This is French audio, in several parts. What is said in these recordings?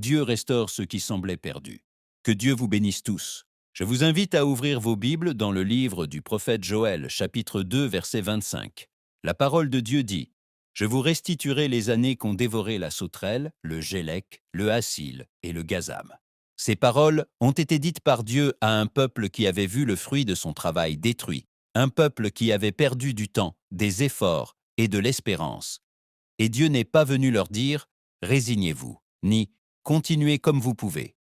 Dieu restaure ce qui semblait perdu. Que Dieu vous bénisse tous. Je vous invite à ouvrir vos Bibles dans le livre du prophète Joël, chapitre 2, verset 25. La parole de Dieu dit « Je vous restituerai les années qu'ont dévoré la sauterelle, le gélec, le hassil et le gazam. » Ces paroles ont été dites par Dieu à un peuple qui avait vu le fruit de son travail détruit, un peuple qui avait perdu du temps, des efforts et de l'espérance. Et Dieu n'est pas venu leur dire « Résignez-vous » ni « Continuez comme vous pouvez ».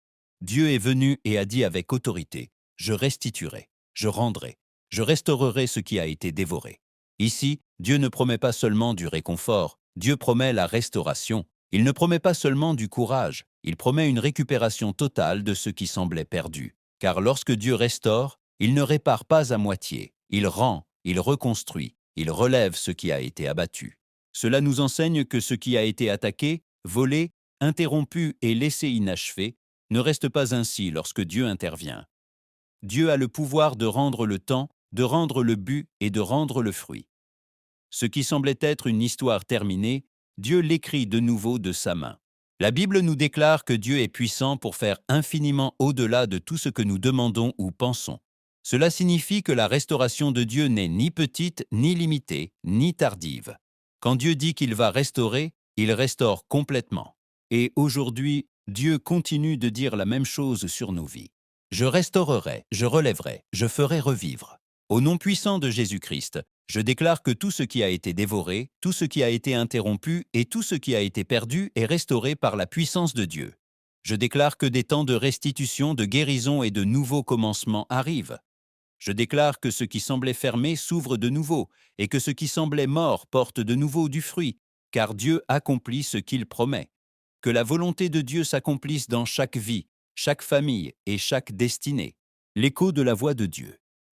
Dieu est venu et a dit avec autorité « Je restituerai, je rendrai, je restaurerai ce qui a été dévoré ». Ici, Dieu ne promet pas seulement du réconfort, Dieu promet la restauration. Il ne promet pas seulement du courage, il promet une récupération totale de ce qui semblait perdu. Car lorsque Dieu restaure, il ne répare pas à moitié, il rend, il reconstruit, il relève ce qui a été abattu. Cela nous enseigne que ce qui a été attaqué, volé, interrompu et laissé inachevé ne reste pas ainsi lorsque Dieu intervient. Dieu a le pouvoir de rendre le temps, de rendre le but et de rendre le fruit. Ce qui semblait être une histoire terminée, Dieu l'écrit de nouveau de sa main. La Bible nous déclare que Dieu est puissant pour faire infiniment au-delà de tout ce que nous demandons ou pensons. Cela signifie que la restauration de Dieu n'est ni petite, ni limitée, ni tardive. Quand Dieu dit qu'il va restaurer, il restaure complètement. Et aujourd'hui, Dieu continue de dire la même chose sur nos vies. Je restaurerai, je relèverai, je ferai revivre. Au nom puissant de Jésus-Christ, je déclare que tout ce qui a été dévoré, tout ce qui a été interrompu et tout ce qui a été perdu est restauré par la puissance de Dieu. Je déclare que des temps de restitution, de guérison et de nouveaux commencements arrivent. Je déclare que ce qui semblait fermé s'ouvre de nouveau et que ce qui semblait mort porte de nouveau du fruit, car Dieu accomplit ce qu'il promet. Que la volonté de Dieu s'accomplisse dans chaque vie, chaque famille et chaque destinée. L'écho de la voix de Dieu.